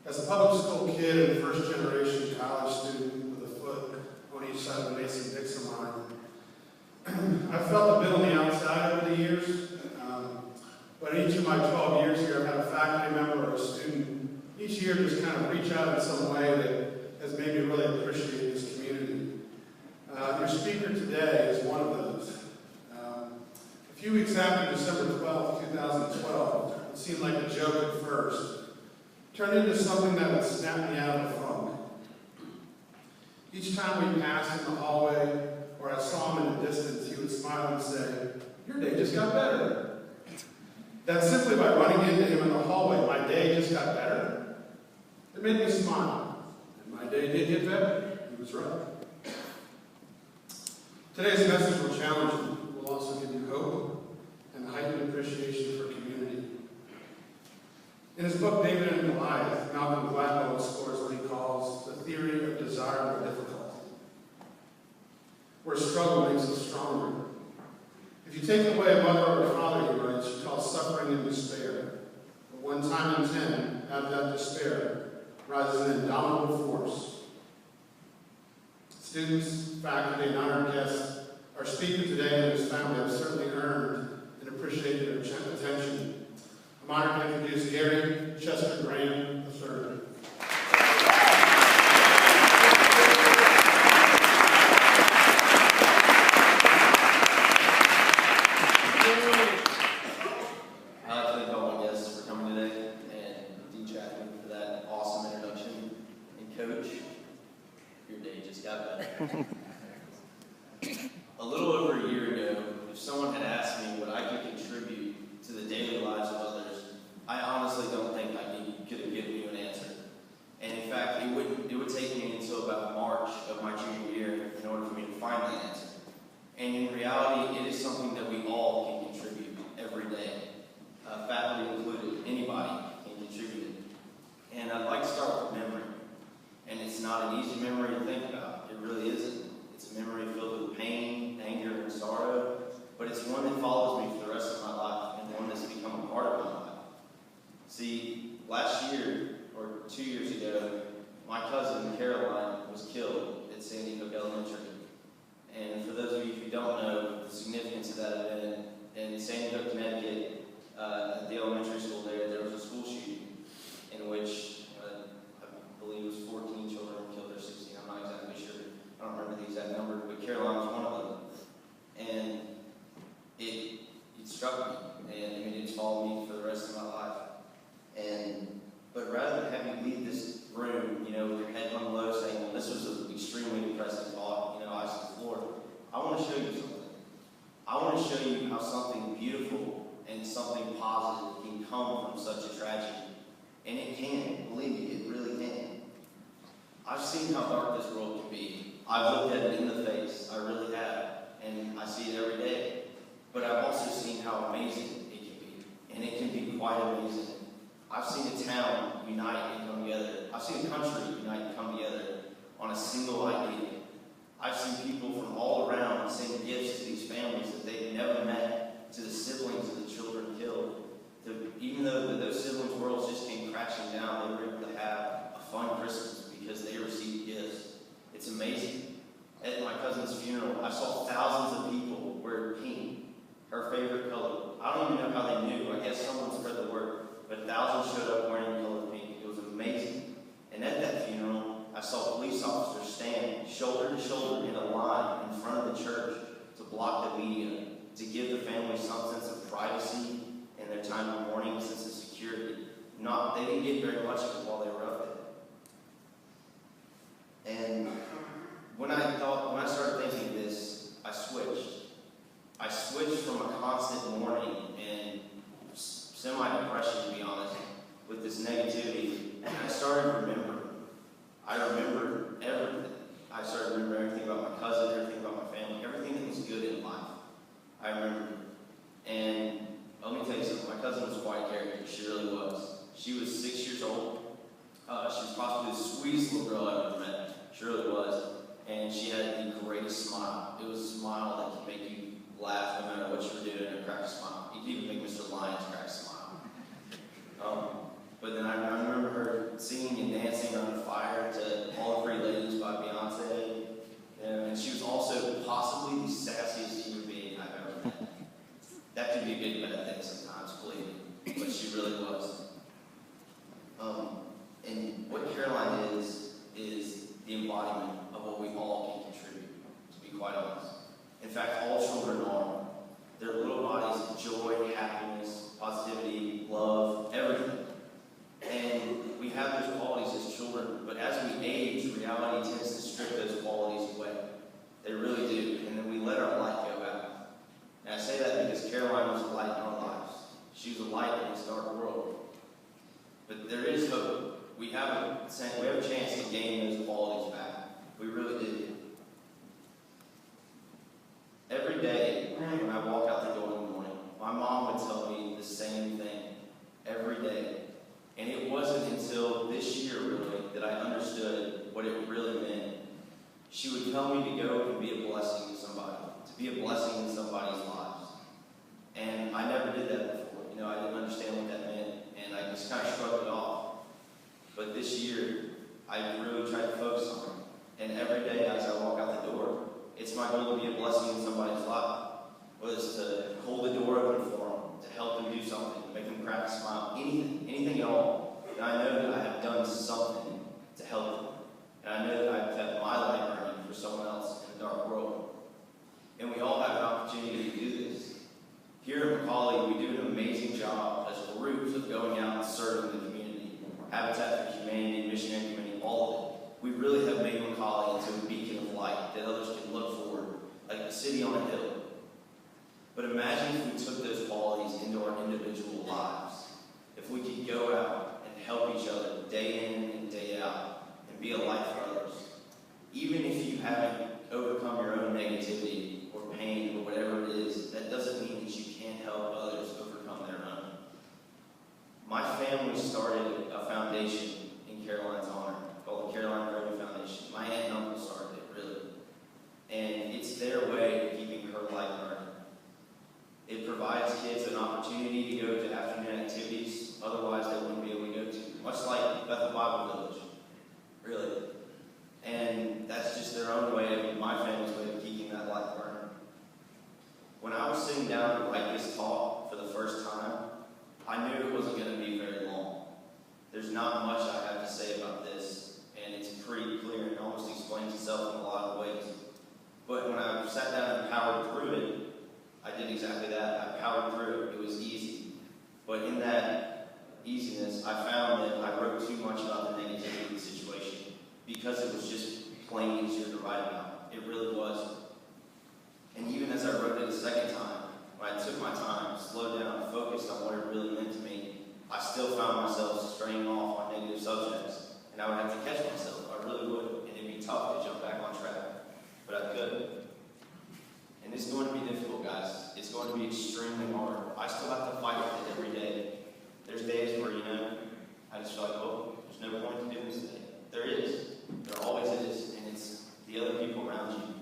As a public school kid and first generation college student with a foot on each side of the Mason-Dixon line, I've felt a bit on the outside over the years, but each of my 12 years here, I've had a faculty member or a student each year just kind of reach out in some way that has made me really appreciate this community. Your speaker today is one of those. A few weeks after December 12, 2012, it seemed like a joke at first, turned into something that would snap me out of the funk. Each time we passed in the hallway or I saw him in the distance, he would smile and say, "Your day just got better." That simply by running into him in the hallway, my day just got better. It made me smile, and my day did get better. He was right. Today's message will challenge you. It will also give you hope and a heightened appreciation for community. In his book, David and Goliath, Malcolm Gladwell explores what he calls the theory of desirable difficulty, where struggle makes us stronger. If you take away a mother or a father, he writes, you call suffering and despair. But 1 time in 10, out of that despair rises an indomitable force. Students, faculty, and honored guests, our speaker today and his family have certainly earned and appreciated your attention. I'm honored to introduce Gary Chester Graham III. A little over a year ago, if someone had asked me what I could contribute to the daily lives of others, I honestly don't think I could have given you an answer. And in fact, it would take me until about March of my junior year in order for me to find that answer. And in reality, it is something that we all can contribute every day, faculty included. Anybody can contribute it. And I'd like to start with memory. And it's not an easy memory to think about. It really isn't. It's a memory filled with pain, anger, and sorrow, but it's one that follows me for the rest of my life and one that's become a part of my life. See, last year, or 2 years ago, my cousin Caroline was killed at Sandy Hook Elementary. And for those of you who don't know the significance of that event, in Sandy Hook, Connecticut, at the elementary school there was a school shooting in which I believe it was 14 children were killed, or 16, I'm not exactly sure. I don't remember the exact number, but Caroline was one of them. And it struck me, and I mean, it's followed me for the rest of my life. But rather than have you leave this room, with your head hung low saying, well, this was an extremely depressing thought, eyes to the floor, I want to show you something. I want to show you how something beautiful and something positive can come from such a tragedy. And it can, believe me, it really can. I've seen how dark this world can be. I've looked at it in the face. I really have. And I see it every day. But I've also seen how amazing it can be. And it can be quite amazing. I've seen a town unite and come together. I've seen a country unite and come together on a single idea. I've seen people from all around send gifts to these families that they've never met, to the siblings of the children killed. Even though those siblings' worlds just came crashing down, they were able to have a fun Christmas because they received gifts. It's amazing. At my cousin's funeral, I saw thousands of people wear pink, her favorite color. I don't even know how they knew. I guess someone spread the word. But thousands showed up wearing the color pink. It was amazing. And at that funeral, I saw police officers stand shoulder to shoulder in a line in front of the church to block the media, to give the family some sense of privacy in their time of mourning, a sense of security. They didn't get very much of it while they were up there. And when I started thinking of this, I switched. I switched from a constant mourning and semi-depression, to be honest, with this negativity, and I started remembering. I remembered everything. I started remembering everything about my cousin, everything about my family, everything that was good in life. I remembered. And let me tell you something, my cousin was quite a character. She really was. She was 6 years old. She was possibly the sweetest little girl I've ever met. She really was. And she had the greatest smile. It was a smile that could make you laugh no matter what you were doing, and crack a smile. You could even make Mr. Lyons crack a smile. But then I remember her singing that could be a good bad thing sometimes, believe me, but she really was. And what Caroline is the embodiment of what we all can contribute, to be quite honest. In fact, all children are. Their little bodies of joy, happiness, positivity, love, everything. And we have those qualities as children, but as we age, reality tends to strip those qualities away. They really do. And then we let our light go out. And I say that because Caroline was a light in our lives. She was a light in this dark world. But there is hope. We have a chance to gain those qualities back. We really do. Every day when I walk out the door in the morning, my mom would tell me the same thing every day. And it wasn't until this year, really, that I understood what it really meant. She would tell me to go and be a blessing to somebody, to be a blessing in somebody's lives. And I never did that before. I didn't understand what that meant, and I just kind of shrugged it off. But this year, I really tried to focus on it. And every day as I walk out the door, it's my goal to be a blessing in somebody's life. Whether it's to hold the door open for them, to help them do something, to make them crack a smile, anything at all. And I know that I have done something to help them. And I know that I've kept my light burning for someone else in a dark world. And we all have an opportunity to do this. Here at McCallie, we do an amazing job as groups of going out and serving the community. Habitat for Humanity, Missionary Community, all of it. We really have made McCallie into a beacon of light that others can look for, like a city on a hill. But imagine if we took those qualities into our individual lives. If we could go out and help each other day in and day out and be a light for others. Even if you haven't overcome your own negativity or pain or whatever it is, that doesn't mean that you can't help others overcome their own. My family started a foundation in Caroline's honor called the Caroline Grogan Foundation. My aunt and uncle started it, really. And it's their way of keeping her light burning. It provides kids an opportunity to go to afternoon activities otherwise they wouldn't be able to go to. Much like Bethel Bible Village, really. And that's just their own way, my family's way of keeping that light burning. When I was sitting down to write this talk for the first time, I knew it wasn't going to be very long. There's not much I have to say about this, and it's pretty clear and almost explains itself in a lot of ways. But when I sat down and powered through it, I did exactly that. I powered through it. It was easy. But in that easiness, I found that I wrote too much about the negativity of the situation because it was just plain easier to write about. It really was. And even as I wrote it a second time, when I took my time, slowed down, and focused on what it really meant to me, I still found myself straying off on negative subjects. And I would have to catch myself. I really would. And it'd be tough to jump back on track. But I could. And it's going to be difficult, guys. It's going to be extremely hard. I still have to fight with it every day. There's days where, I just feel like, oh, there's no point in doing this today. There is. There always is. And it's the other people around you.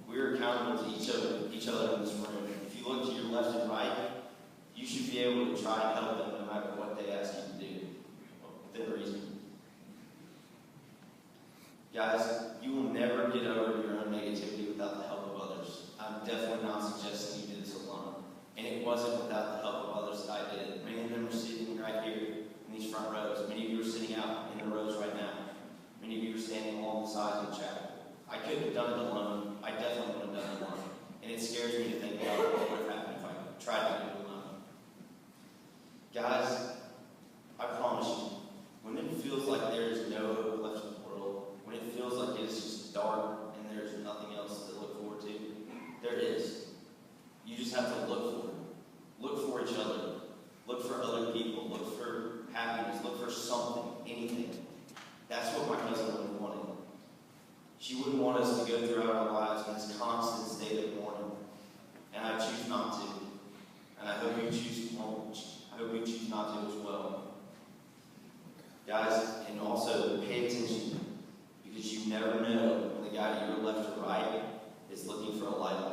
We're accountable to each other in this room. If you look to your left and right, you should be able to try and help them no matter what they ask you to do, within reason. Guys, you will never get over your own negativity without the help of others. I'm definitely not suggesting you do this alone. And it wasn't without the help of others that I did it. Many of them are sitting right here in these front rows. Many of you are sitting out in the rows right now. Many of you are standing along the sides of the chapel. I couldn't have done it alone. I definitely wouldn't have done it alone. And it scares me to think about what would have happened if I tried to do it alone. Guys, I promise you, when it feels like there is no hope left in the world, when it feels like it is just dark and there's nothing else to look forward to, there is. You just have to look for it. Look for each other. Look for other people. Look for happiness. Look for something, anything. That's what my cousin would have wanted. She wouldn't want us to go throughout our lives in this constant state of mourning. And I choose not to. And I hope you choose not to as well. Guys, and also pay attention, because you never know when the guy to your left or right is looking for a light.